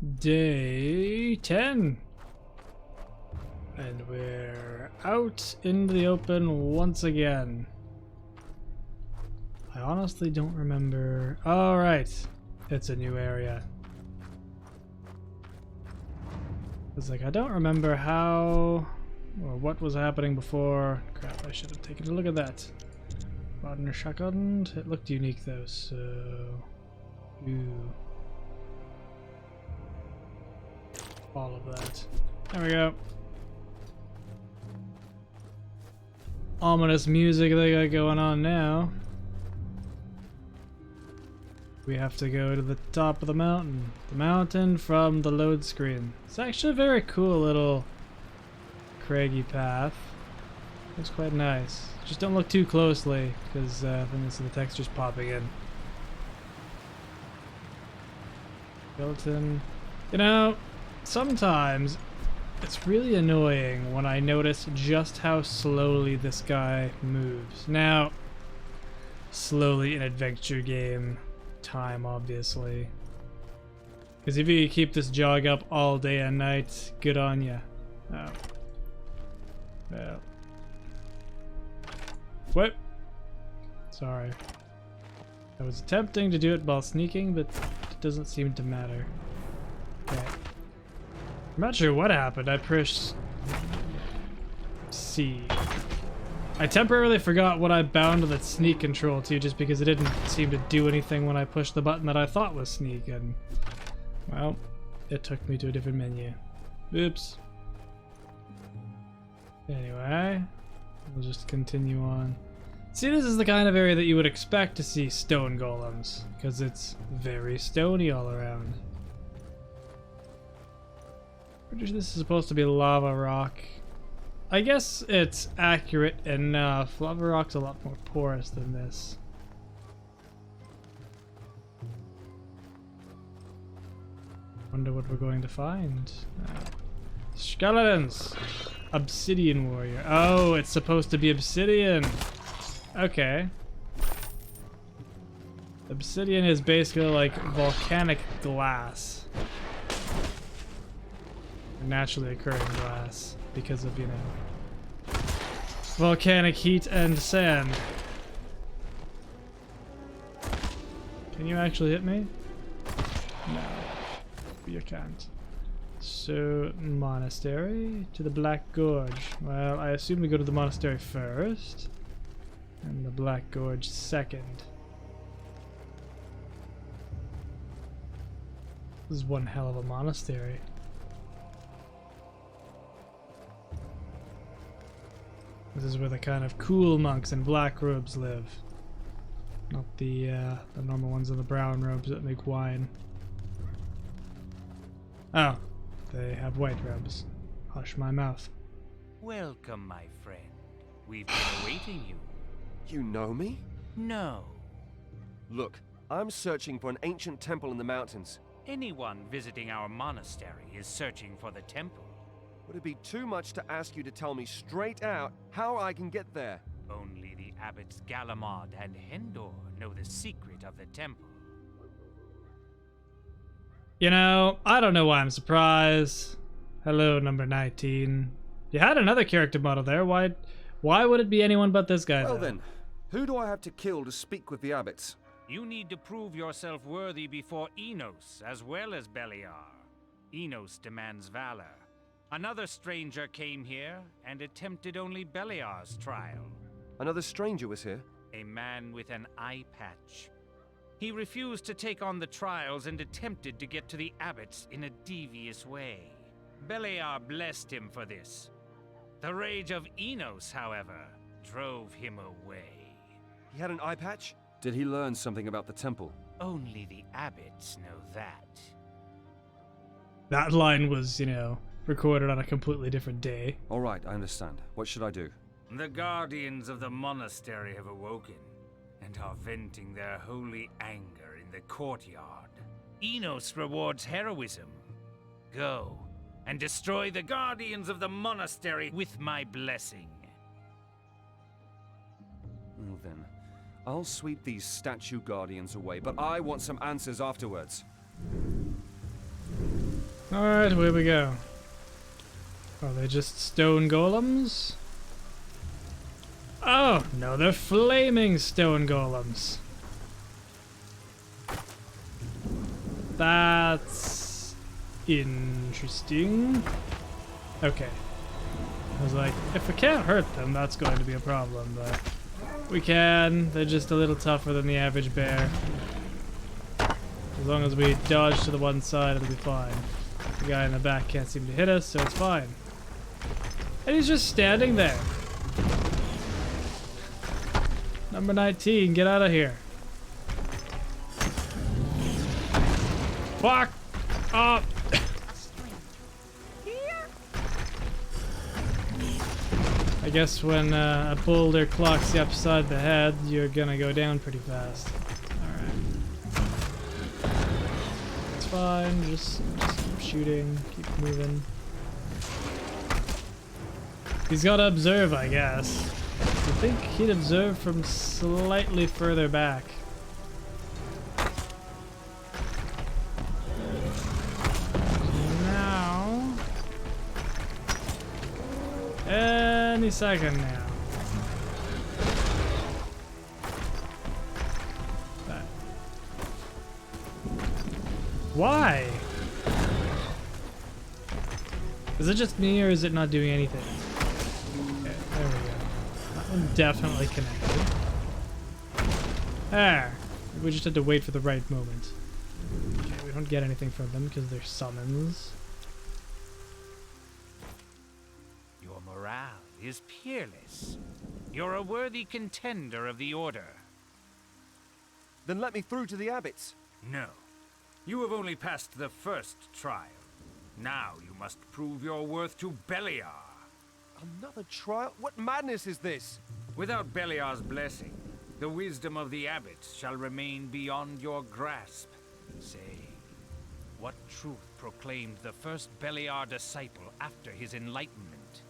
Day 10. And we're out in the open once again. I honestly don't remember. All right, it's a new area. It's like I don't remember how or what was happening before. Crap, I should have taken a look at that. Modern shotgun. It looked unique though, so all of that. There we go. Ominous music they got going on now. We have to go to the top of the mountain. The mountain from the load screen. It's actually a very cool little craggy path. It's quite nice. Just don't look too closely, because then the texture's popping in. Skeleton. You know, sometimes it's really annoying when I notice just how slowly this guy moves. Now, slowly in adventure game time, obviously. Because if you keep this jog up all day and night, good on ya. Oh. Well. What? Sorry. I was attempting to do it while sneaking, but it doesn't seem to matter. Okay. I'm not sure what happened. I pushed C. I temporarily forgot what I bound to the sneak control to, just because it didn't seem to do anything when I pushed the button that I thought was sneak, and well, it took me to a different menu. Oops. Anyway, we'll just continue on. See, this is the kind of area that you would expect to see stone golems, because it's very stony all around. Pretty sure this is supposed to be lava rock. I guess it's accurate enough. Lava rock's a lot more porous than this. Wonder what we're going to find. Skeletons! Obsidian warrior. Oh, it's supposed to be obsidian. Okay. Obsidian is basically like volcanic glass. Naturally occurring glass because of, you know, volcanic heat and sand. Can you actually hit me? No, you can't. So, monastery to the Black Gorge. Well, I assume we go to the monastery first, and the Black Gorge second. This is one hell of a monastery. This is where the kind of cool monks in black robes live. Not the normal ones in the brown robes that make wine. Oh, they have white robes. Hush my mouth. Welcome, my friend. We've been awaiting you. You know me? No. Look, I'm searching for an ancient temple in the mountains. Anyone visiting our monastery is searching for the temple. Would it be too much to ask you to tell me straight out how I can get there? Only the abbots Galamod and Hendor know the secret of the temple. You know, I don't know why I'm surprised. Hello, number 19. You had another character model there. Why would it be anyone but this guy, Well though? then, who do I have to kill to speak with the abbots? You need to prove yourself worthy before Enos, as well as Beliar. Enos demands valor. Another stranger came here and attempted only Beliar's trial. Another stranger was here? A man with an eye patch. He refused to take on the trials and attempted to get to the abbots in a devious way. Beliar blessed him for this. The rage of Enos, however, drove him away. He had an eye patch? Did he learn something about the temple? Only the abbots know that. That line was, you know, recorded on a completely different day. All right, I understand. What should I do? The guardians of the monastery have awoken and are venting their holy anger in the courtyard. Enos rewards heroism. Go and destroy the guardians of the monastery with my blessing. Well then, I'll sweep these statue guardians away, but I want some answers afterwards. Alright, where we go? Are they just stone golems? Oh, no, they're flaming stone golems. That's interesting. Okay. I was like, if we can't hurt them, that's going to be a problem, but we can. They're just a little tougher than the average bear. As long as we dodge to the one side, it'll be fine. The guy in the back can't seem to hit us, so it's fine. And he's just standing there. Number 19, get out of here. Fuck up. I guess when a boulder clocks you upside the head, you're gonna go down pretty fast. Alright. It's fine, just keep shooting, keep moving. He's gotta observe, I guess. I think he'd observe from slightly further back. Now... any second now. That. Why? Is it just me or is it not doing anything? Okay, there we go. That one definitely connected. There. We just had to wait for the right moment. Okay, we don't get anything from them because they're summons. Your morale is peerless. You're a worthy contender of the Order. Then let me through to the abbots. No. You have only passed the first trial. Now you must prove your worth to Beliar. Another trial? What madness is this? Without Beliar's blessing, the wisdom of the abbots shall remain beyond your grasp. Say, what truth proclaimed the first Beliar disciple after his enlightenment?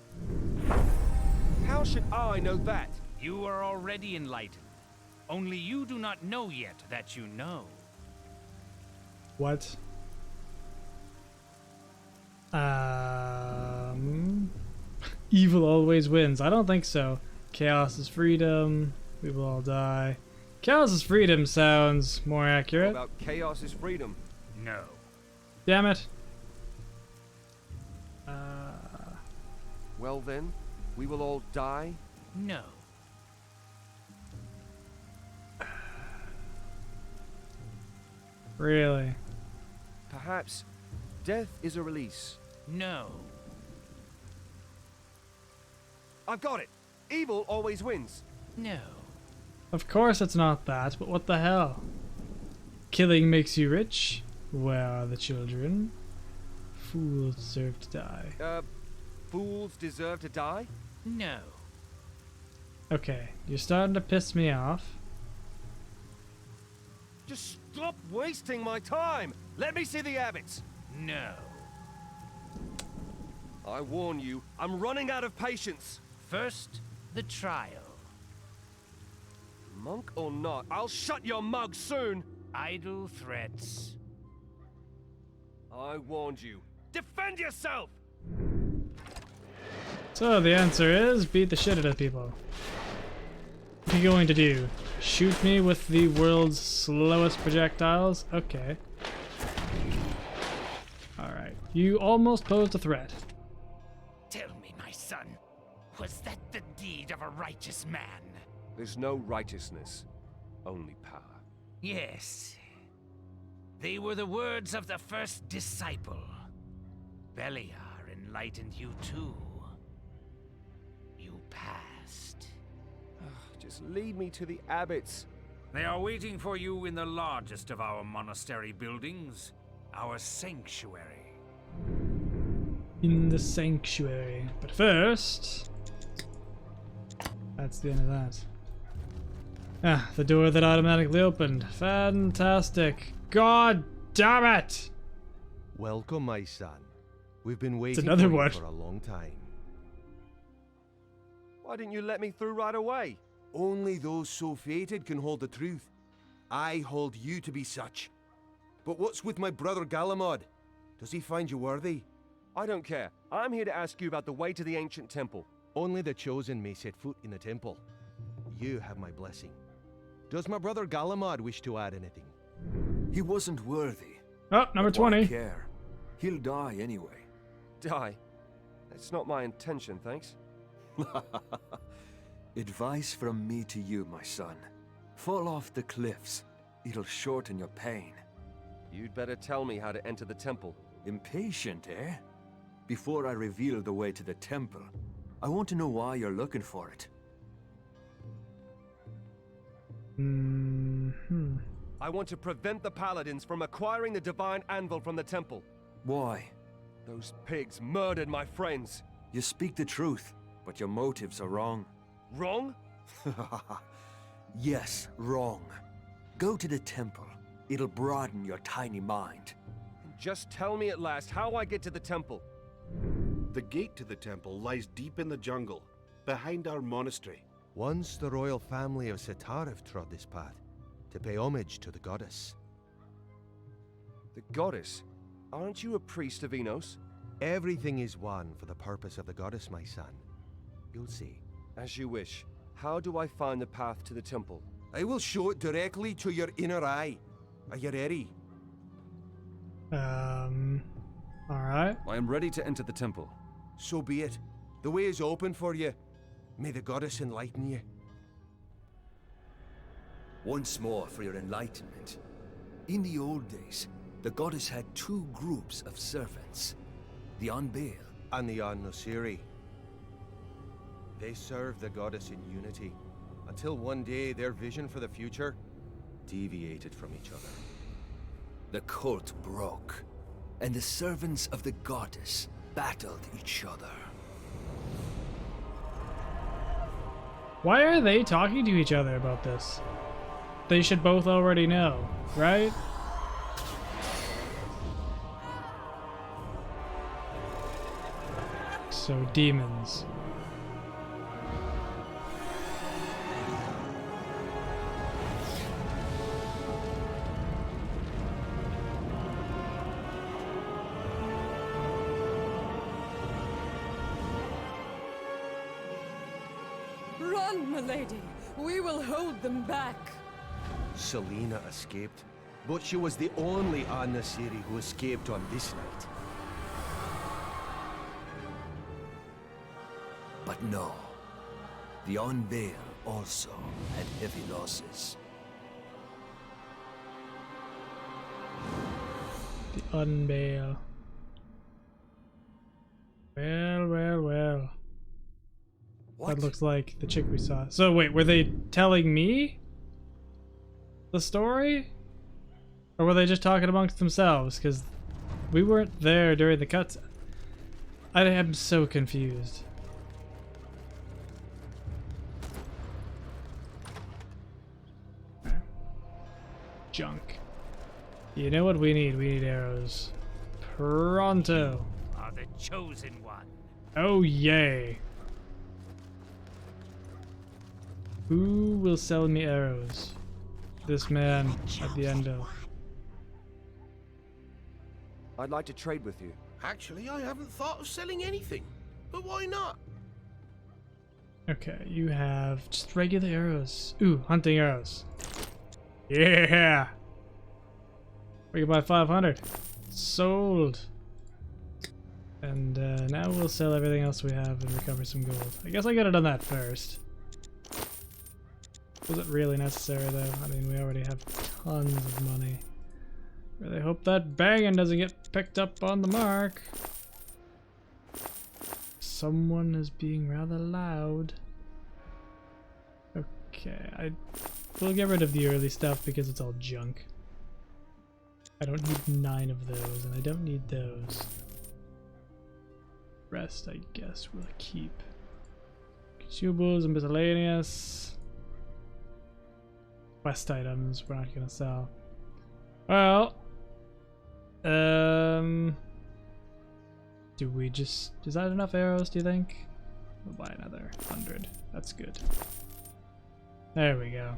How should I know that? You are already enlightened. Only you do not know yet that you know. What? Evil always wins. I don't think so. Chaos is freedom. We will all die. Chaos is freedom sounds more accurate. What about chaos is freedom? No. Damn it. Well then, we will all die? No. Really? Perhaps death is a release. No. I've got it. Evil always wins. No. Of course it's not that, but what the hell? Killing makes you rich? Where are the children? Fools deserve to die. Fools deserve to die? No. Okay, you're starting to piss me off. Just stop wasting my time! Let me see the abbots! No. I warn you, I'm running out of patience! First, the trial. Monk or not, I'll shut your mug soon! Idle threats. I warned you. Defend yourself! So the answer is beat the shit out of people. What are you going to do? Shoot me with the world's slowest projectiles? Okay. Alright. You almost posed a threat. Tell me, my son, was that the deed of a righteous man? There's no righteousness, only power. Yes. They were the words of the first disciple. Beliar enlightened you too. You passed. Just lead me to the abbots. They are waiting for you in the largest of our monastery buildings, our sanctuary. In the sanctuary. But first... That's the end of that. Ah, the door that automatically opened. Fantastic. God damn it! Welcome, my son. We've been waiting another for one. you for a long time. Why didn't you let me through right away? Only those so fated can hold the truth. I hold you to be such. But what's with my brother Galamod? Does he find you worthy? I don't care. I'm here to ask you about the way to the ancient temple. Only the chosen may set foot in the temple. You have my blessing. Does my brother Galamad wish to add anything? He wasn't worthy. Oh, number But why 20. care? He'll die anyway. Die? That's not my intention, thanks. Advice from me to you, my son. Fall off the cliffs. It'll shorten your pain. You'd better tell me how to enter the temple. Impatient, eh? Before I reveal the way to the temple, I want to know why you're looking for it. I want to prevent the paladins from acquiring the divine anvil from the temple. Why? Those pigs murdered my friends. You speak the truth, but your motives are wrong. Wrong? Yes, wrong. Go to the temple. It'll broaden your tiny mind. Just tell me at last how I get to the temple. The gate to the temple lies deep in the jungle, behind our monastery. Once the royal family of Sitariv trod this path, to pay homage to the goddess. The goddess? Aren't you a priest of Enos? Everything is one for the purpose of the goddess, my son. You'll see. As you wish. How do I find the path to the temple? I will show it directly to your inner eye. Are you ready? Alright. I am ready to enter the temple. So be it. The way is open for you. May the goddess enlighten you. Once more for your enlightenment. In the old days, the goddess had two groups of servants. The Unbeal And the An-Nosiri. They served the goddess in unity, until one day their vision for the future deviated from each other. The cult broke, and the servants of the goddess battled each other. Why are they talking to each other about this? They should both already know, right? So, demons. Run, milady! We will hold them back! Selena escaped, but she was the only An-Nosiri who escaped on this night. But no, the Unveil also had heavy losses. The Unveil. Well, well, well. What? That looks like the chick we saw. So wait, were they telling me the story? Or were they just talking amongst themselves? Because we weren't there during the cuts. I am so confused. Junk. You know what we need? We need arrows. Pronto. Are the chosen one. Oh yay. Who will sell me arrows? This man at the end of. I'd like to trade with you. Actually, I haven't thought of selling anything. But why not? Okay, you have just regular arrows. Ooh, hunting arrows. Yeah! We can buy 500. Sold. And now we'll sell everything else we have and recover some gold. I guess I could have done that first. Was it really necessary though? I mean, we already have tons of money. Really hope that banging doesn't get picked up on the mark. Someone is being rather loud. Okay, we'll get rid of the early stuff because it's all junk. I don't need 9 of those, and I don't need those. Rest, I guess, we'll keep. Consumables and miscellaneous. Quest items we're not gonna sell. Well, do we just, is that enough arrows, do you think? We'll buy another 100. That's good. There we go.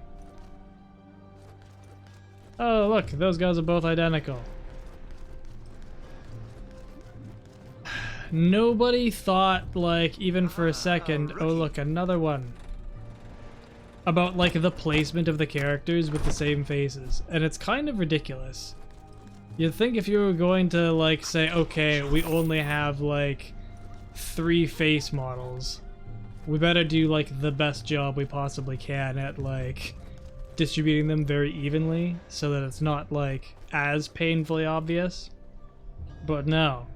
Oh, look, those guys are both identical. Nobody thought, like, even for a second, oh look, another one. About, like, the placement of the characters with the same faces. And it's kind of ridiculous. You'd think if you were going to, like, say, okay, we only have, like, 3 face models. We better do, like, the best job we possibly can at, like, distributing them very evenly so that it's not, like, as painfully obvious. But no.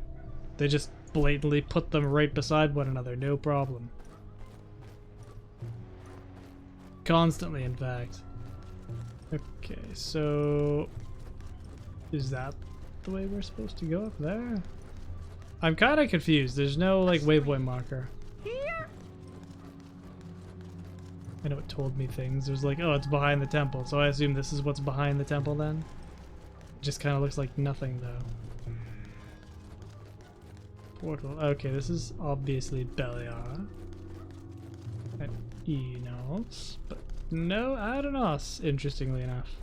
They just blatantly put them right beside one another, no problem. Constantly, in fact. Okay, so... is that the way we're supposed to go up there? I'm kind of confused. There's no, like, waypoint marker. I know it told me things. There's like, oh, it's behind the temple, so I assume this is what's behind the temple then? It just kind of looks like nothing, though. Portal. Okay, this is obviously Beliar. And Enos, but no Adonos, interestingly enough.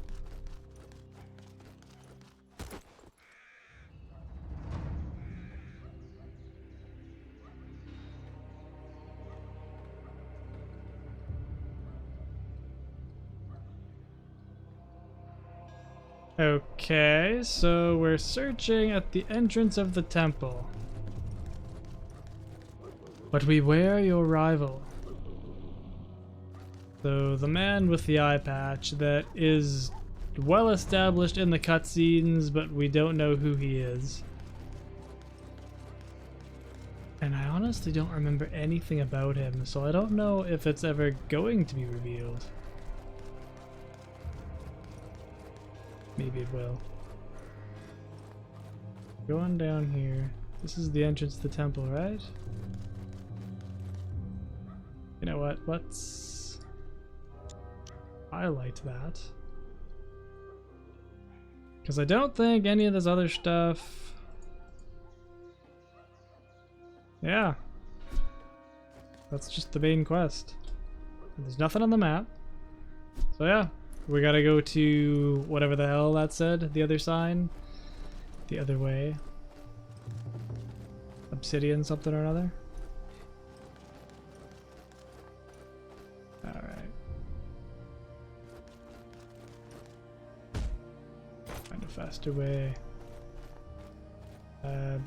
Okay, so we're searching at the entrance of the temple. But beware your rival. So the man with the eye patch that is well established in the cutscenes, but we don't know who he is. And I honestly don't remember anything about him, so I don't know if it's ever going to be revealed. Maybe it will. Going down here. This is the entrance to the temple, right? You know what? Let's highlight that. Because I don't think any of this other stuff... yeah. That's just the main quest. There's nothing on the map. So yeah. We gotta go to whatever the hell that said, the other sign, the other way. Obsidian something or another. Alright. Find a faster way.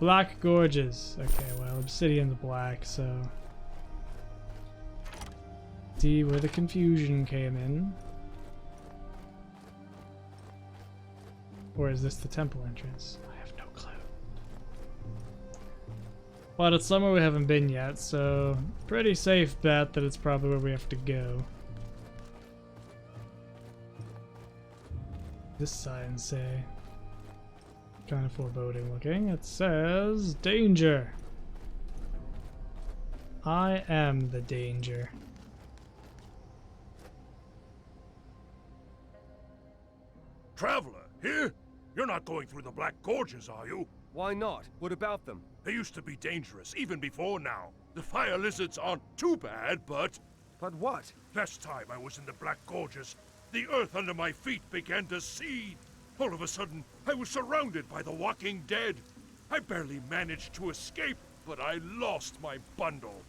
Black Gorges. Okay, well, Obsidian's black, so... see where the confusion came in. Or is this the temple entrance? I have no clue. Well, it's somewhere we haven't been yet, so pretty safe bet that it's probably where we have to go. This sign say, kind of foreboding looking. It says, danger. I am the danger. Traveler, here? You're not going through the Black Gorges, are you? Why not? What about them? They used to be dangerous, even before now. The fire lizards aren't too bad, but... But what? last time I was in the Black Gorges, the earth under my feet began to seed. All of a sudden, I was surrounded by the walking dead. I barely managed to escape, but I lost my bundle.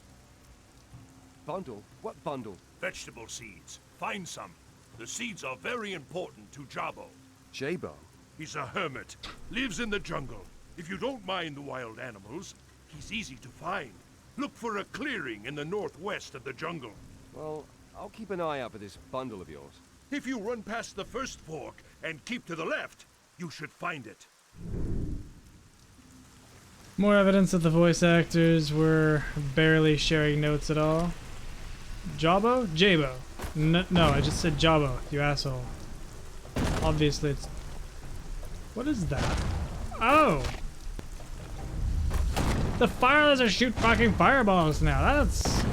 Bundle? What bundle? Vegetable seeds. Find some. The seeds are very important to Jabo. Jabo? He's a hermit, lives in the jungle. If you don't mind the wild animals, he's easy to find. Look for a clearing in the northwest of the jungle. Well, I'll keep an eye out for this bundle of yours. If you run past the first fork and keep to the left, you should find it. More evidence that the voice actors were barely sharing notes at all. Jabo? Jabo. No, I just said Jabo, you asshole. Obviously it's... what is that? Oh! The fire lizards shoot fucking fireballs now. That's...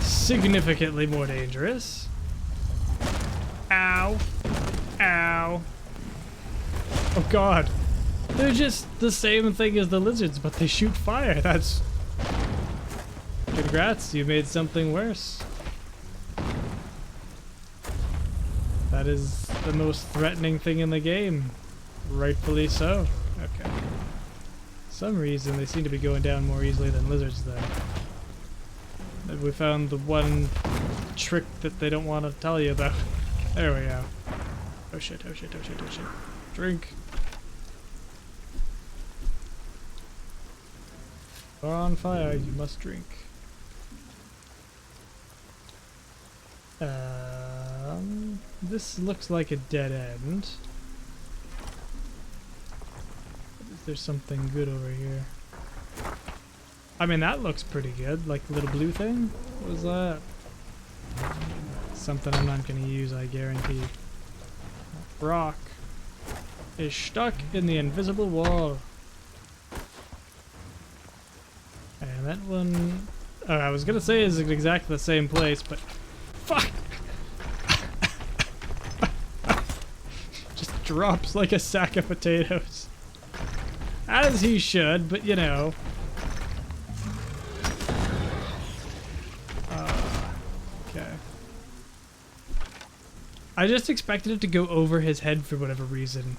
significantly more dangerous. Ow. Ow. Oh god. They're just the same thing as the lizards, but they shoot fire. That's... congrats, you made something worse. That is the most threatening thing in the game. Rightfully so. Okay. some reason they seem to be going down more easily than lizards though. Maybe we found the one trick that they don't want to tell you about. There we go. Oh shit, oh shit, oh shit, oh shit. Drink. You're on fire, you must drink. This looks like a dead end. Is there something good over here? I mean, that looks pretty good. Like the little blue thing? What was that? Something I'm not going to use, I guarantee. Rock is stuck in the invisible wall. And that one... Oh, I was going to say is exactly the same place, but... Fuck! Just drops like a sack of potatoes. As he should, but you know. Okay. I just expected it to go over his head for whatever reason.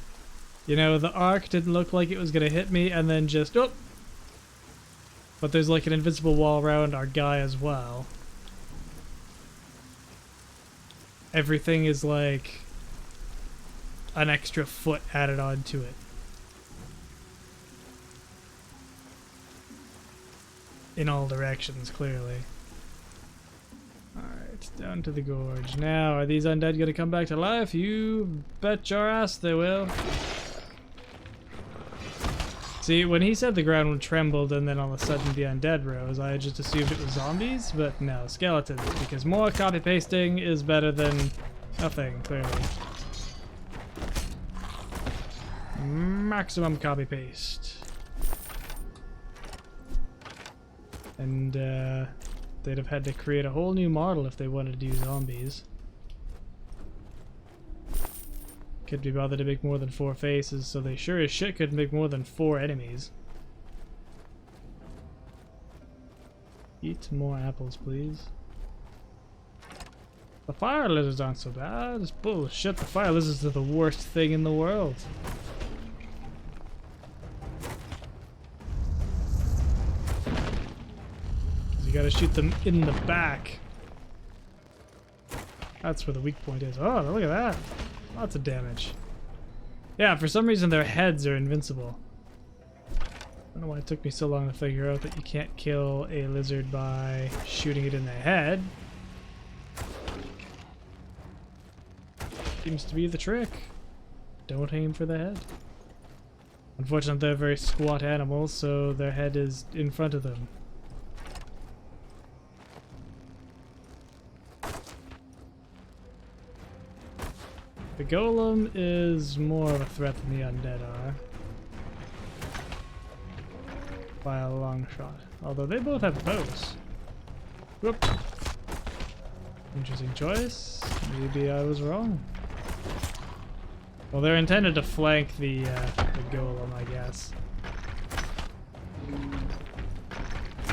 You know, the arc didn't look like it was gonna hit me and then just, oh! But there's like an invisible wall around our guy as well. Everything is like an extra foot added onto it. In all directions, clearly. Alright, down to the gorge. Now, are these undead gonna come back to life? You bet your ass they will. See, when he said the ground trembled and then all of a sudden the undead rose, I just assumed it was zombies, but no, skeletons, because more copy-pasting is better than nothing, clearly. Maximum copy-paste. And they'd have had to create a whole new model if they wanted to do zombies. Could be bothered to make more than 4 faces, so they sure as shit could make more than 4 enemies. Eat more apples, please. The fire lizards aren't so bad. It's bullshit. The fire lizards are the worst thing in the world. You gotta shoot them in the back. That's where the weak point is. Oh, look at that. Lots of damage. Yeah, for some reason their heads are invincible. I don't know why it took me so long to figure out that you can't kill a lizard by shooting it in the head. Seems to be the trick. Don't aim for the head. Unfortunately, they're very squat animals, so their head is in front of them. The golem is more of a threat than the undead are. By a long shot. Although they both have bows. Whoop. Interesting choice. Maybe I was wrong. Well, they're intended to flank the golem, I guess.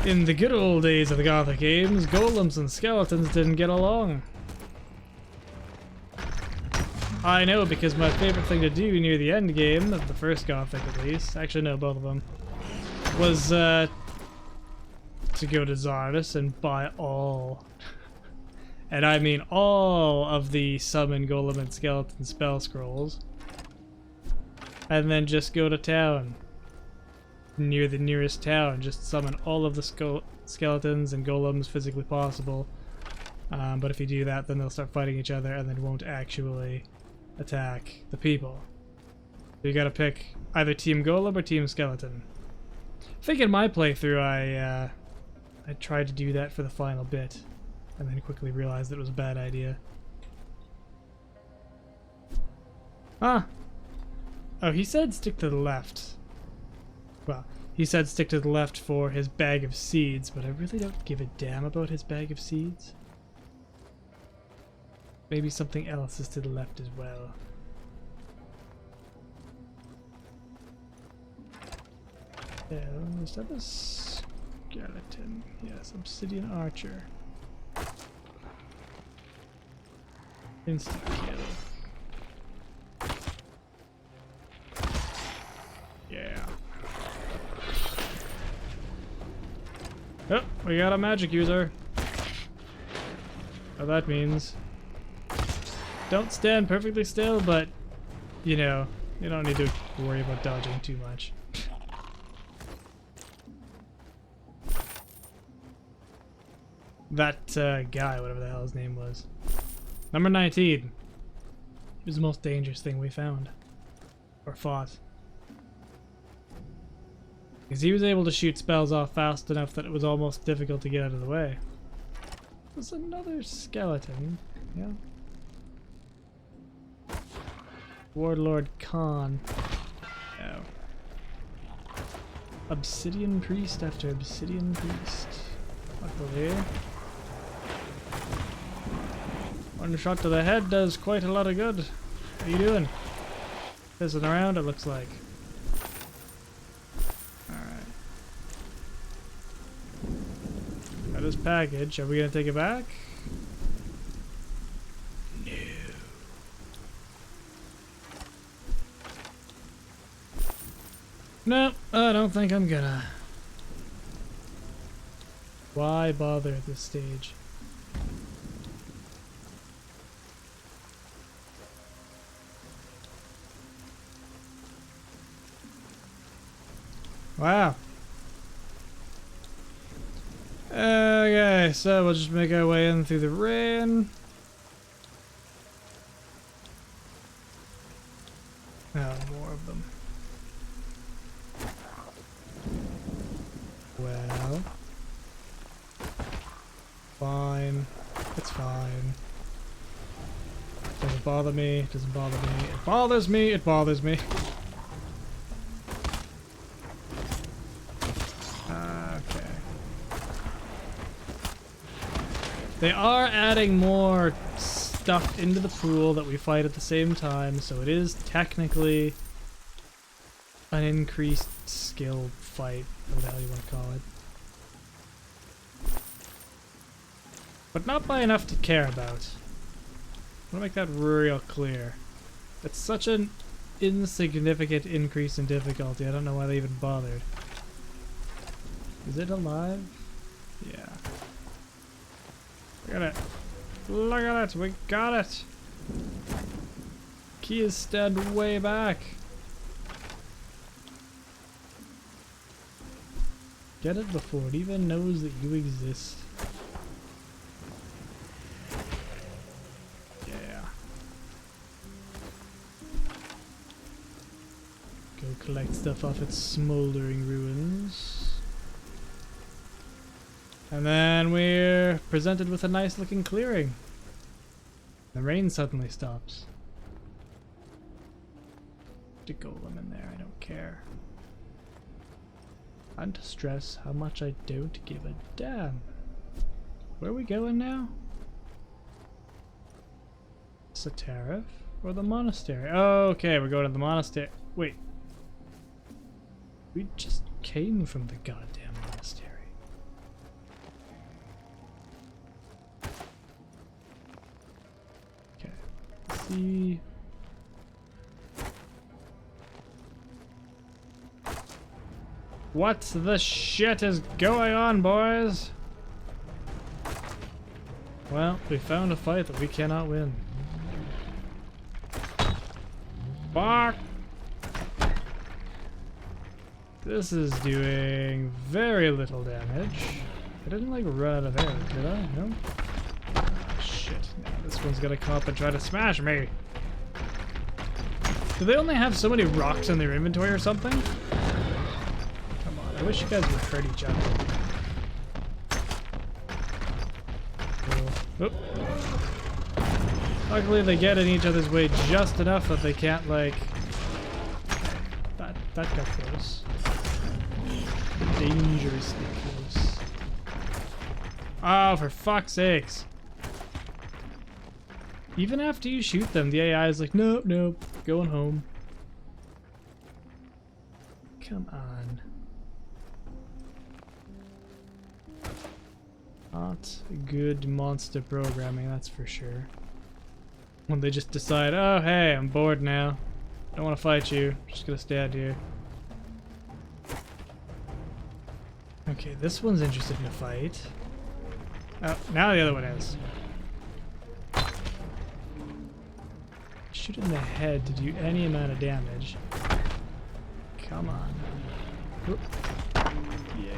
In the good old days of the Gothic games, golems and skeletons didn't get along. I know, because my favorite thing to do near the end game, of the first Gothic at least, actually no, both of them, was to go to Zarvis and buy all, and I mean all of the summon golem and skeleton spell scrolls, and then just go to town, near the nearest town, just summon all of the skeletons and golems physically possible, but if you do that then they'll start fighting each other and then won't actually attack the people. So you gotta pick either Team Golem or Team Skeleton. I think in my playthrough I tried to do that for the final bit and then quickly realized that it was a bad idea. Ah! Oh, he said stick to the left. Well, he said stick to the left for his bag of seeds, but I really don't give a damn about his bag of seeds. Maybe something else is to the left as well. Yeah, is that a skeleton? Yes, Obsidian Archer. Insta kill. Yeah. Oh, we got a magic user. What that means. Don't stand perfectly still, but, you know, you don't need to worry about dodging too much. That guy, whatever the hell his name was. Number 19. He was the most dangerous thing we found. Or fought. Because he was able to shoot spells off fast enough that it was almost difficult to get out of the way. There's another skeleton. Yeah. Warlord Khan. Oh. Obsidian Priest after Obsidian Priest. Luckily. One shot to the head does quite a lot of good. What are you doing? Pissing around, it looks like. Alright. Got his package. Are we gonna take it back? No, I don't think I'm gonna. Why bother at this stage? Wow. Okay, so we'll just make our way in through the rain. Oh, more of them. Well. Fine. It's fine. Doesn't bother me. It doesn't bother me. It bothers me. It bothers me. Okay. They are adding more stuff into the pool that we fight at the same time, so it is technically an increased skill fight, whatever the hell you want to call it. But not by enough to care about. I want to make that real clear. It's such an insignificant increase in difficulty, I don't know why they even bothered. Is it alive? Yeah. Look at it. Look at it. We got it. Keys stand way back. Get it before it even knows that you exist. Yeah. Go collect stuff off its smoldering ruins. And then we're presented with a nice looking clearing. The rain suddenly stops. Put a golem in there, I don't care. And to stress how much I don't give a damn. Where are we going now? Satarif or the monastery? Oh, okay, we're going to the monastery. Wait. We just came from the goddamn monastery. See. What the shit is going on, boys? Well, we found a fight that we cannot win. Fuck! This is doing very little damage. I didn't like run out of air, did I? No? Shit. Now this one's gonna come up and try to smash me. Do they only have so many rocks in their inventory or something? Come on, I wish you guys would hurt each other. Cool. Oop. Luckily they get in each other's way just enough that they can't, like... That got close. Dangerously close. Oh, for fuck's sakes. Even after you shoot them, the AI is like, nope, nope, going home. Come on. Not good monster programming, that's for sure. When they just decide, oh hey, I'm bored now. Don't want to fight you, just gonna stand here. Okay, this one's interested in a fight. Oh, now the other one is. Shoot it in the head to do any amount of damage. Come on. Oop. Yeah.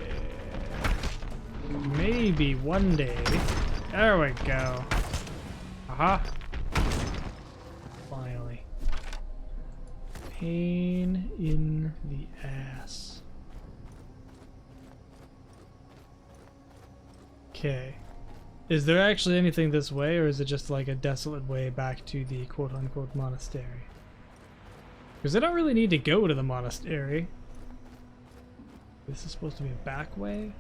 Maybe one day. There we go. Aha. Finally. Pain in the ass. Okay. Is there actually anything this way, or is it just like a desolate way back to the quote-unquote monastery? Because I don't really need to go to the monastery. This is supposed to be a back way?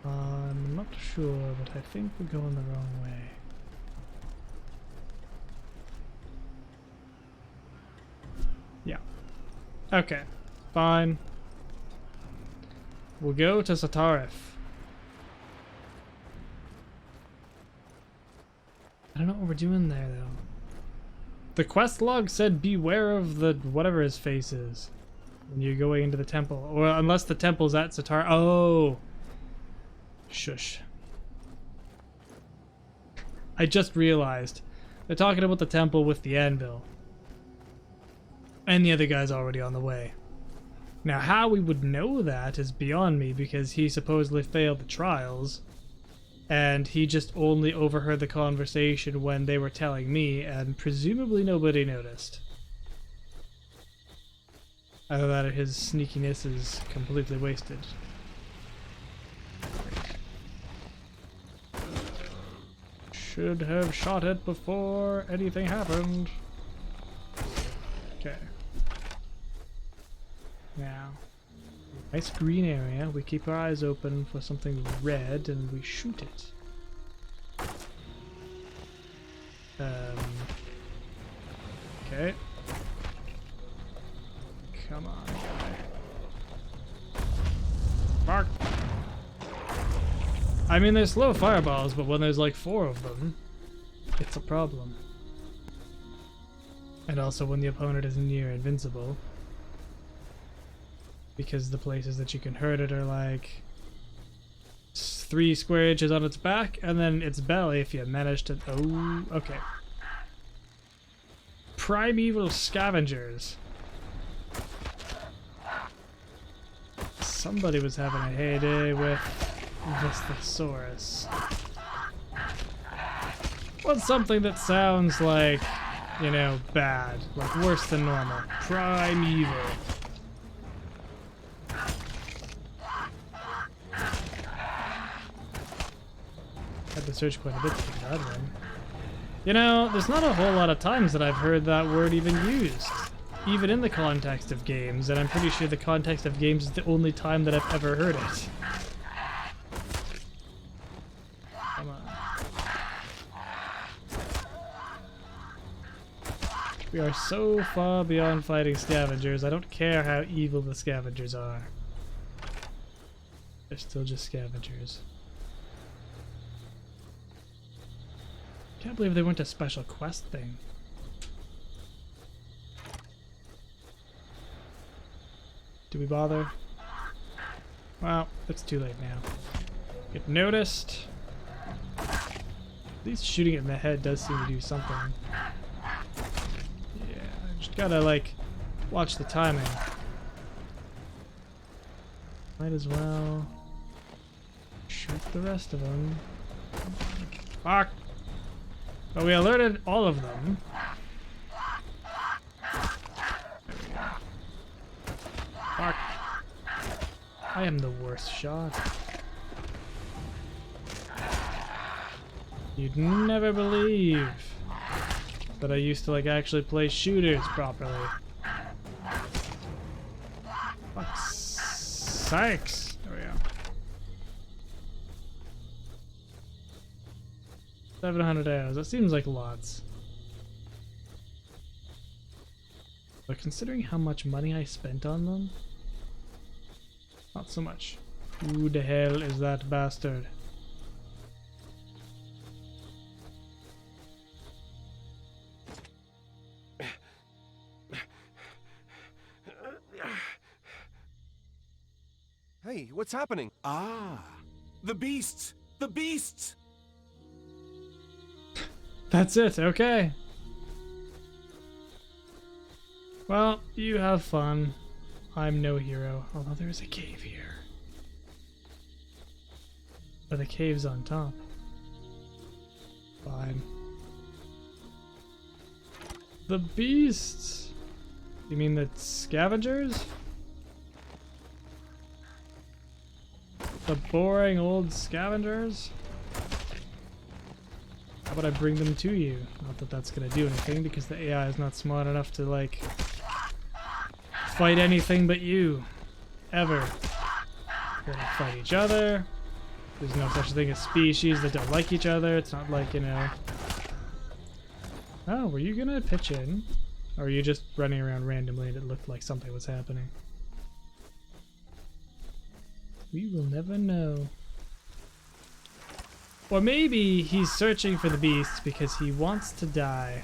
I'm not sure, but I think we're going the wrong way. Yeah. Okay. Fine. We'll go to Satarif. I don't know what we're doing there, though. The quest log said beware of the whatever his face is when you're going into the temple. Or unless the temple's at Satar. Oh! Shush. I just realized. They're talking about the temple with the anvil. And the other guy's already on the way. Now, how we would know that is beyond me, because he supposedly failed the trials, and he just only overheard the conversation when they were telling me, and presumably nobody noticed. Either that or his sneakiness is completely wasted. Should have shot it before anything happened. Okay. Now, nice green area. We keep our eyes open for something red and we shoot it. Okay. Come on, guy. Mark! I mean, they're slow fireballs, but when there's like 4 of them, it's a problem. And also when the opponent is near invincible. Because the places that you can hurt it are like 3 square inches on its back, and then its belly if you manage to... Oh, okay. Primeval scavengers. Somebody was having a heyday with this thesaurus. What's something that sounds like, you know, bad, like worse than normal? Primeval. Had to search quite a bit to get that one. You know, there's not a whole lot of times that I've heard that word even used, even in the context of games, and I'm pretty sure the context of games is the only time that I've ever heard it. Come on. We are so far beyond fighting scavengers, I don't care how evil the scavengers are. They're still just scavengers. Can't believe they went a special quest thing. Do we bother? Well, it's too late now. Get noticed. At least shooting it in the head does seem to do something. Yeah, just gotta like watch the timing. Might as well shoot the rest of them. Fuck! But we alerted all of them. There we go. Fuck. I am the worst shot. You'd never believe that I used to like actually play shooters properly. Fuck's sakes. There we go. 700 arrows. That seems like lots. But considering how much money I spent on them, not so much. Who the hell is that bastard? Hey, what's happening? Ah, the beasts! The beasts! That's it, okay. Well, you have fun. I'm no hero, although there's a cave here. But the cave's on top. Fine. The beasts! You mean the scavengers? The boring old scavengers? How about I bring them to you? Not that that's gonna do anything because the AI is not smart enough to, like, fight anything but you. Ever. They're gonna fight each other. There's no such thing as species that don't like each other. It's not like, you know... Oh, were you gonna pitch in? Or are you just running around randomly and it looked like something was happening? We will never know. Or maybe he's searching for the beasts because he wants to die.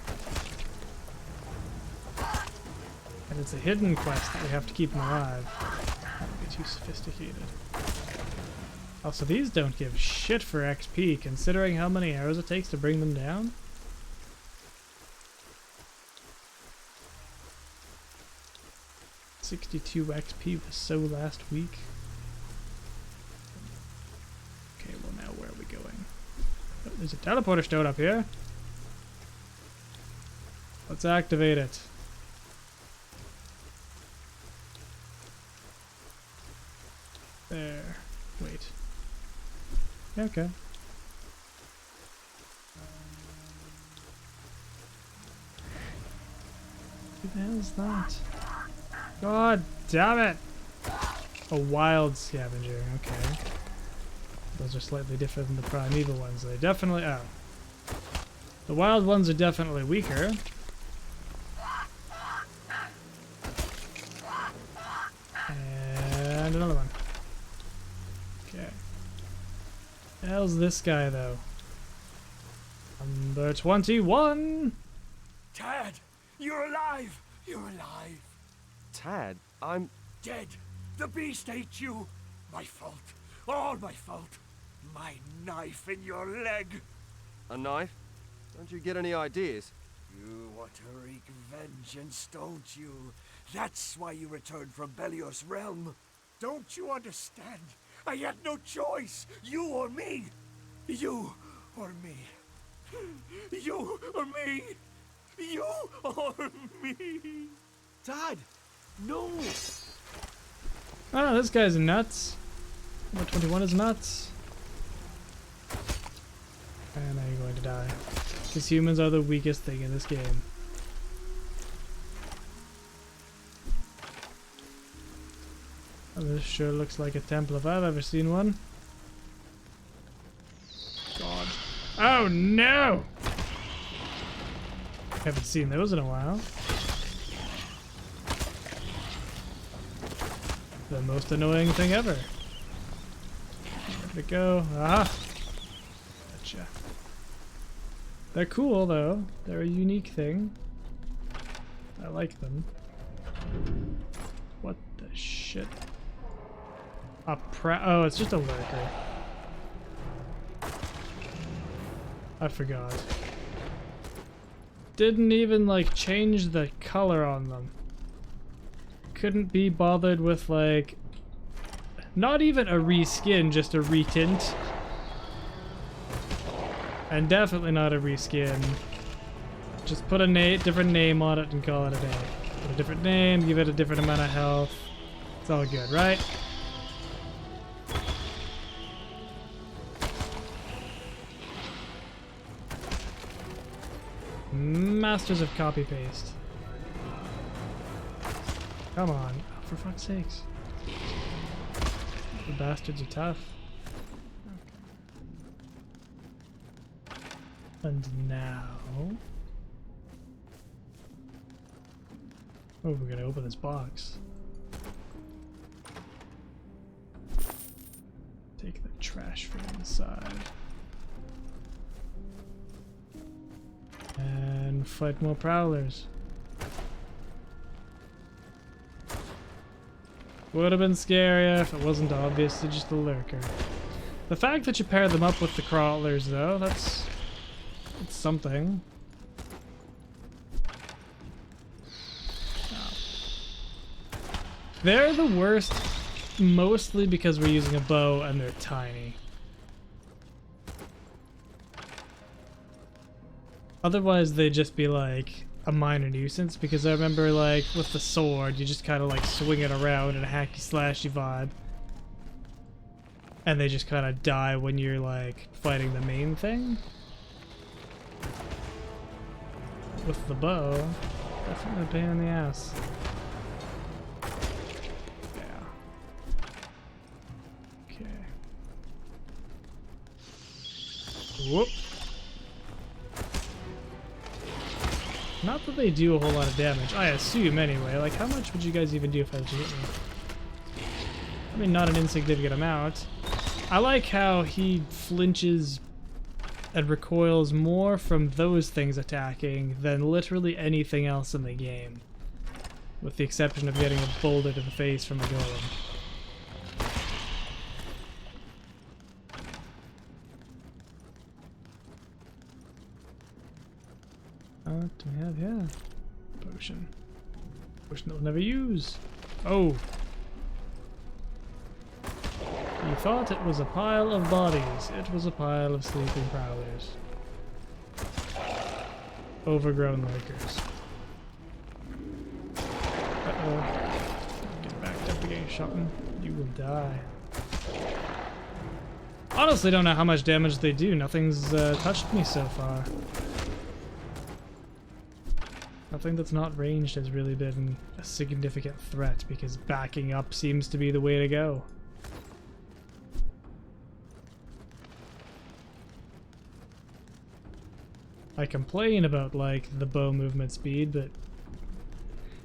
And it's a hidden quest that we have to keep him alive. That would be too sophisticated. Also, these don't give shit for XP, considering how many arrows it takes to bring them down. $62 XP was so last week. Okay, well now where are we going? Oh, there's a teleporter stone up here. Let's activate it. There. Wait. Okay. Who the hell is that? God damn it! A wild scavenger, okay. Those are slightly different than the primeval ones. They definitely... Oh. The wild ones are definitely weaker. And another one. Okay. The hell's this guy, though? Number 21! Tad! You're alive! You're alive! Tad, I'm... Dead! The beast ate you! My fault. All my fault. My knife in your leg. A knife? Don't you get any ideas? You want to wreak vengeance, don't you? That's why you returned from Belios' realm. Don't you understand? I had no choice. You or me. You or me. You or me. You or me. Dad, no. Oh, this guy's nuts. Number 21 is nuts. And now you're going to die. Because humans are the weakest thing in this game. Oh, this sure looks like a temple if I've ever seen one. God. Oh no! Haven't seen those in a while. The most annoying thing ever. Where'd it go? Ah! Gotcha. They're cool though. They're a unique thing. I like them. What the shit? Oh, it's just a lurker. I forgot. Didn't even like change the color on them. Couldn't be bothered with like not even a reskin, just a retint. And definitely not a reskin. Just put a different name on it and call it a day. Put a different name, give it a different amount of health. It's all good, right? Masters of copy paste. Come on, oh, for fuck's sakes. The bastards are tough. Okay. And now... Oh, we're gonna open this box. Take the trash from inside. And fight more prowlers. Would have been scarier if it wasn't obviously just a lurker. The fact that you pair them up with the crawlers, though, that's something. They're the worst, mostly because we're using a bow and they're tiny. Otherwise, they'd just be like a minor nuisance, because I remember, like, with the sword, you just kind of like swing it around in a hacky slashy vibe. And they just kind of die when you're like fighting the main thing. With the bow, definitely a pain in the ass. Yeah. Okay. Whoop. Not that they do a whole lot of damage, I assume anyway. Like, how much would you guys even do if I let you hit me? I mean, not an insignificant amount. I like how he flinches and recoils more from those things attacking than literally anything else in the game. With the exception of getting a boulder to the face from a golem. What do we have here? Potion. Potion that we'll never use. Oh! You thought it was a pile of bodies. It was a pile of sleeping prowlers. Overgrown lurkers. Uh-oh. Get backed up against something. You will die. Honestly, don't know how much damage they do. Nothing's touched me so far. Nothing that's not ranged has really been a significant threat, because backing up seems to be the way to go. I complain about, like, the bow movement speed, but...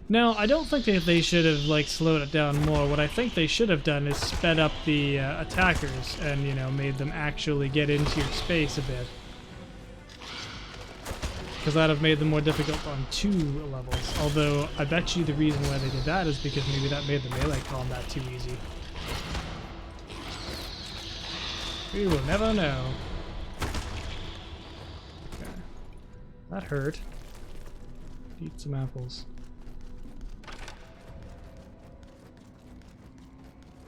No, I don't think that they should have, like, slowed it down more. What I think they should have done is sped up the attackers and, you know, made them actually get into your space a bit. Because that would have made them more difficult on 2 levels. Although, I bet you the reason why they did that is because maybe that made the melee combat too easy. We will never know. Okay. That hurt. Eat some apples.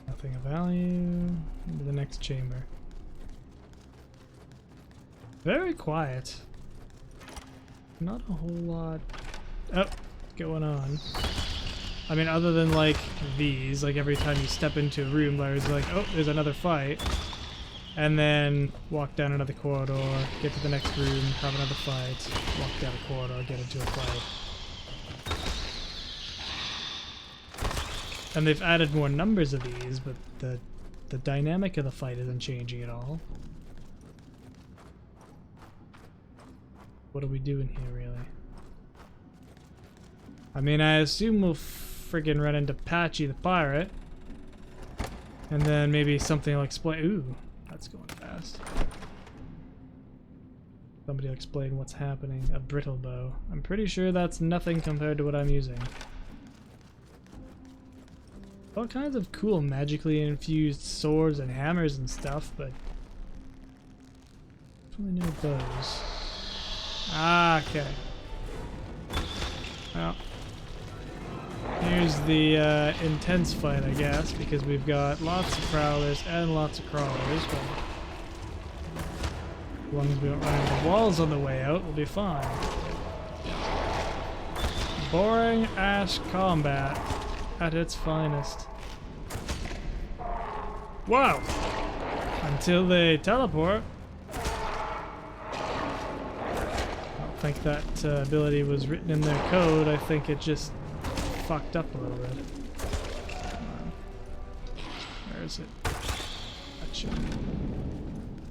Nothing of value. Into the next chamber. Very quiet. Not a whole lot going on. I mean, other than like these, like every time you step into a room, there's like, oh, there's another fight. And then walk down another corridor, get to the next room, have another fight, walk down a corridor, get into a fight. And they've added more numbers of these, but the dynamic of the fight isn't changing at all. What are we doing here, really? I mean, I assume we'll friggin' run into Patchy the pirate. And then maybe something will explain... Ooh, that's going fast. Somebody will explain what's happening. A brittle bow. I'm pretty sure that's nothing compared to what I'm using. All kinds of cool magically infused swords and hammers and stuff, but... definitely no bows. Ah, okay. Well, here's the intense fight, I guess, because we've got lots of prowlers and lots of crawlers. But as long as we don't run into walls on the way out, we'll be fine. Boring ass combat at its finest. Wow! Until they teleport. I think that ability was written in their code. I think it just fucked up a little bit. Come on. Where is it? Gotcha.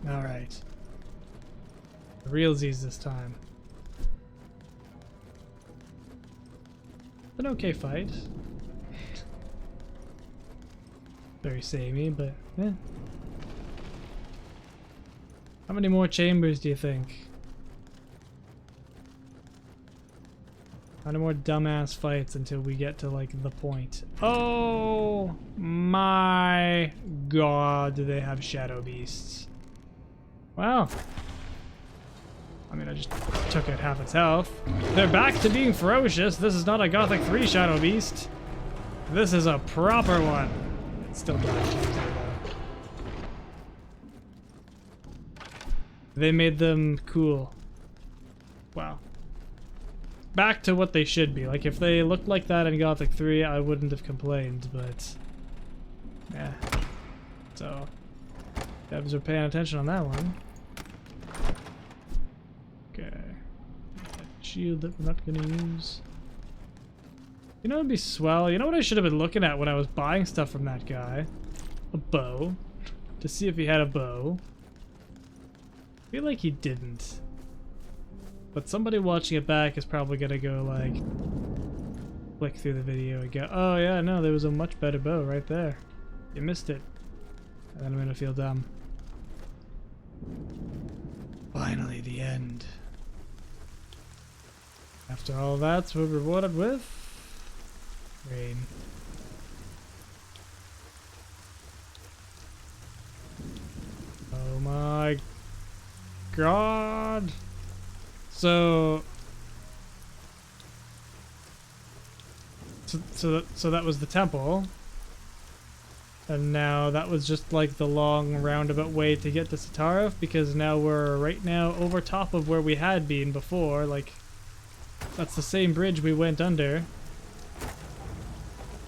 Alright. The realsies this time. An okay fight. Very samey, but yeah. How many more chambers do you think? No more dumbass fights until we get to like the point. Oh my god, do they have shadow beasts? Wow. I mean, I just took out half its health. They're back to being ferocious. This is not a Gothic 3 shadow beast. This is a proper one. It's still not though. They made them cool. Wow. Back to what they should be. Like, if they looked like that in Gothic 3, I wouldn't have complained, but... yeah. So... devs are paying attention on that one. Okay. That shield that we're not gonna use. You know what would be swell? You know what I should have been looking at when I was buying stuff from that guy? A bow. To see if he had a bow. I feel like he didn't. But somebody watching it back is probably gonna go like... flick through the video and go, oh yeah, no, there was a much better bow right there. You missed it. And then I'm gonna feel dumb. Finally, the end. After all that, we're rewarded with... rain. Oh my god. So that was the temple. And now that was just like the long roundabout way to get to Satarov, because now we're right now over top of where we had been before. Like, that's the same bridge we went under.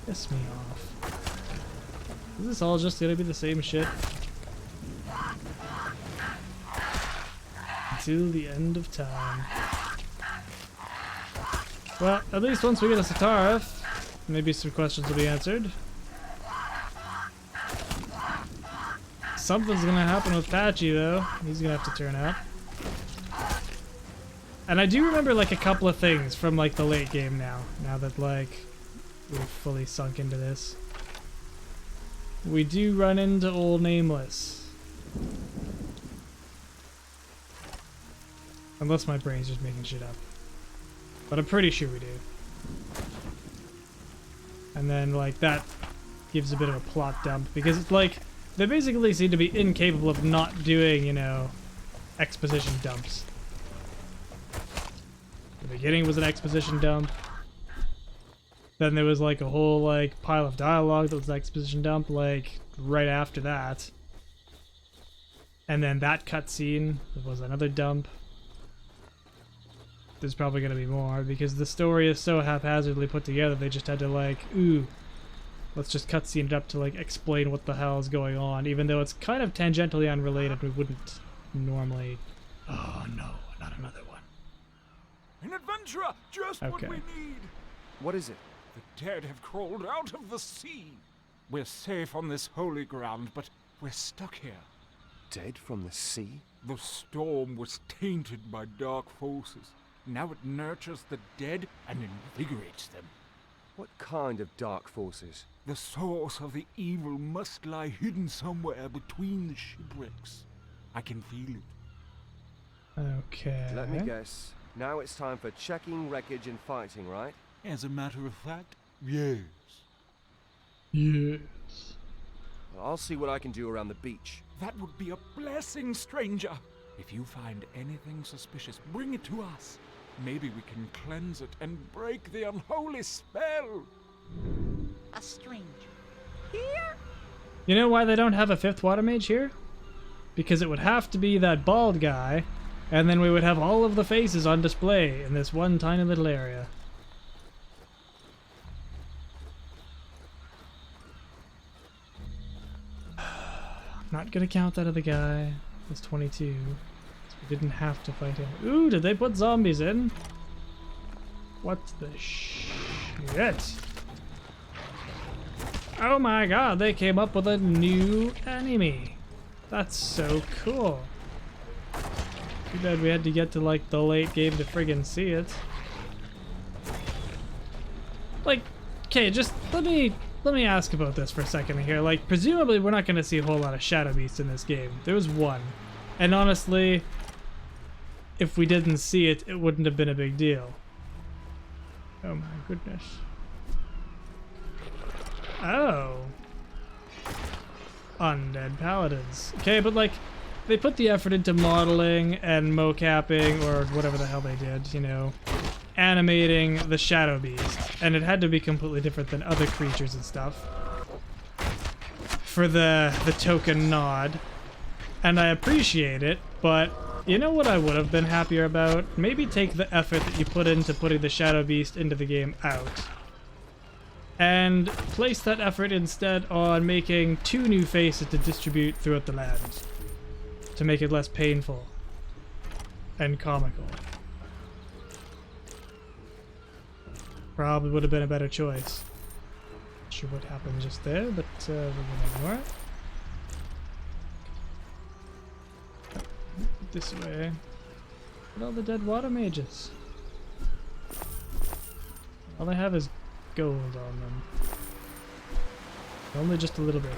Piss me off. Is this all just gonna be the same shit? Until the end of time. Well, at least once we get to Satarov, maybe some questions will be answered. Something's gonna happen with Patchy though. He's gonna have to turn out. And I do remember like a couple of things from like the late game now that like we've fully sunk into this. We do run into Old Nameless. Unless my brain's just making shit up. But I'm pretty sure we do. And then like that gives a bit of a plot dump, because it's like they basically seem to be incapable of not doing, you know, exposition dumps. The beginning was an exposition dump. Then there was like a whole like pile of dialogue that was an exposition dump like right after that. And then that cutscene was another dump. There's probably going to be more because the story is so haphazardly put together. They just had to like, ooh, let's just cutscene it up to like explain what the hell is going on, even though it's kind of tangentially unrelated. We wouldn't normally. Oh no, not another one. An adventurer, just what we need. What is it? The dead have crawled out of the sea. We're safe on this holy ground, but we're stuck here. Dead from the sea? The storm was tainted by dark forces. Now it nurtures the dead and invigorates them. What kind of dark forces? The source of the evil must lie hidden somewhere between the shipwrecks. I can feel it. Okay. Let me guess. Now it's time for checking wreckage and fighting, right? As a matter of fact, yes. Yes. Well, I'll see what I can do around the beach. That would be a blessing, stranger. If you find anything suspicious, bring it to us. Maybe we can cleanse it and break the unholy spell. A stranger here? You know why they don't have a fifth water mage here? Because it would have to be that bald guy, and then we would have all of the faces on display in this one tiny little area. Not gonna count that other guy. It's 22. We didn't have to fight him. Ooh, did they put zombies in? What the shit? Oh my god, they came up with a new enemy. That's so cool. Too bad we had to get to like the late game to friggin' see it. Like, okay, just let me ask about this for a second here. Like, presumably we're not gonna see a whole lot of Shadowbeast in this game. There was one. And honestly, if we didn't see it, it wouldn't have been a big deal. Oh my goodness. Oh. Undead paladins. Okay, but like, they put the effort into modeling and mocapping, or whatever the hell they did, you know, animating the Shadowbeast, and it had to be completely different than other creatures and stuff for the token nod, and I appreciate it, but you know what I would have been happier about? Maybe take the effort that you put into putting the Shadowbeast into the game out, and place that effort instead on making 2 new faces to distribute throughout the land, to make it less painful and comical. Probably would have been a better choice. Not sure what happened just there, but we're gonna ignore it. This way. Look at all the dead water mages. All they have is gold on them. Only just a little bit.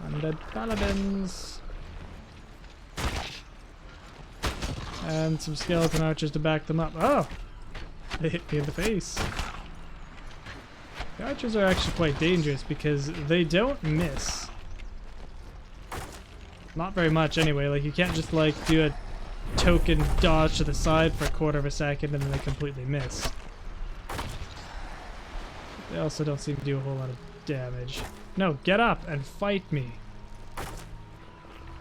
Undead paladins. And some skeleton archers to back them up. Oh! They hit me in the face. The archers are actually quite dangerous because they don't miss. Not very much anyway. Like, you can't just like do a token dodge to the side for a quarter of a second and then they completely miss. They also don't seem to do a whole lot of damage. No, get up and fight me.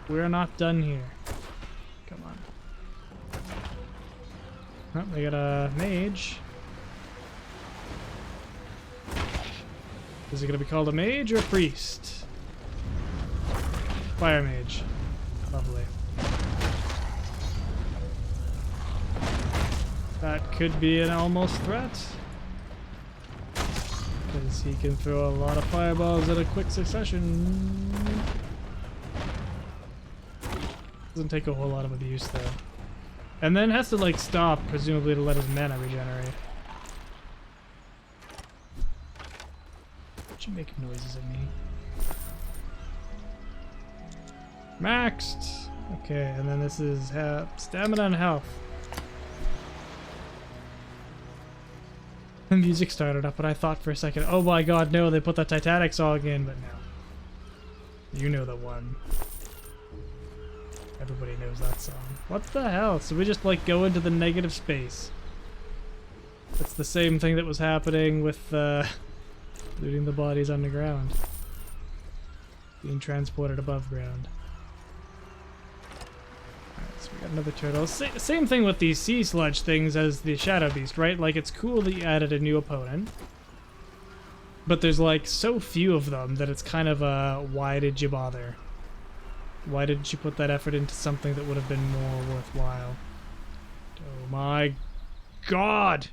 We're not done here. Come on. Oh, they got a mage. Is it going to be called a mage or a priest? Fire mage. Lovely. That could be an almost threat. Because he can throw a lot of fireballs at a quick succession. Doesn't take a whole lot of abuse though. And then has to like stop, presumably to let his mana regenerate. What you making noises at me? Maxed! Okay, and then this is stamina and health. The music started up, but I thought for a second, oh my god, no, they put the Titanic song in, but no. You know the one. Everybody knows that song. What the hell? So we just like go into the negative space. It's the same thing that was happening with looting the bodies underground. Being transported above ground. Alright, so we got another turtle. Same thing with these sea sludge things as the Shadowbeast, right? Like, it's cool that you added a new opponent. But there's like so few of them that it's kind of a why did you bother? Why didn't you put that effort into something that would have been more worthwhile? Oh my god!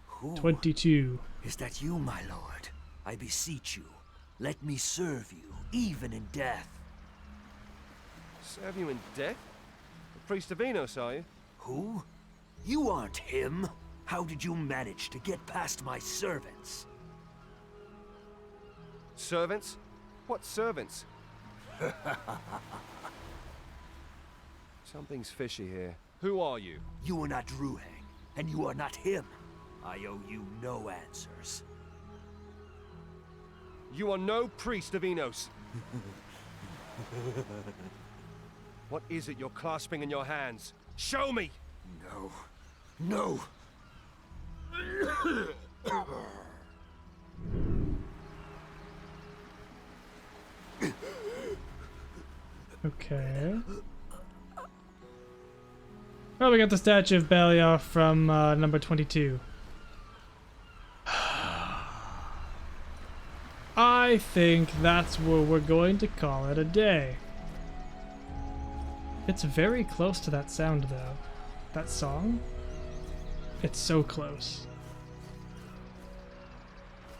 Who 22. is that you, my lord? I beseech you, let me serve you, even in death. Serve you in death? The priest of Enos, are you? Who? You aren't him. How did you manage to get past my servants? Servants? What servants? Something's fishy here. Who are you? You are not Ruhang, and you are not him. I owe you no answers. You are no priest of Enos. What is it you're clasping in your hands? Show me! No. No! Okay. Oh, we got the statue of Belial from number 22. I think that's where we're going to call it a day. It's very close to that sound, though. That song? It's so close.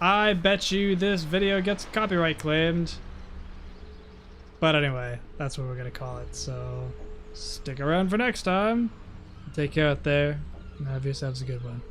I bet you this video gets copyright claimed. But anyway, that's what we're gonna call it, so stick around for next time. Take care out there, and have yourselves a good one.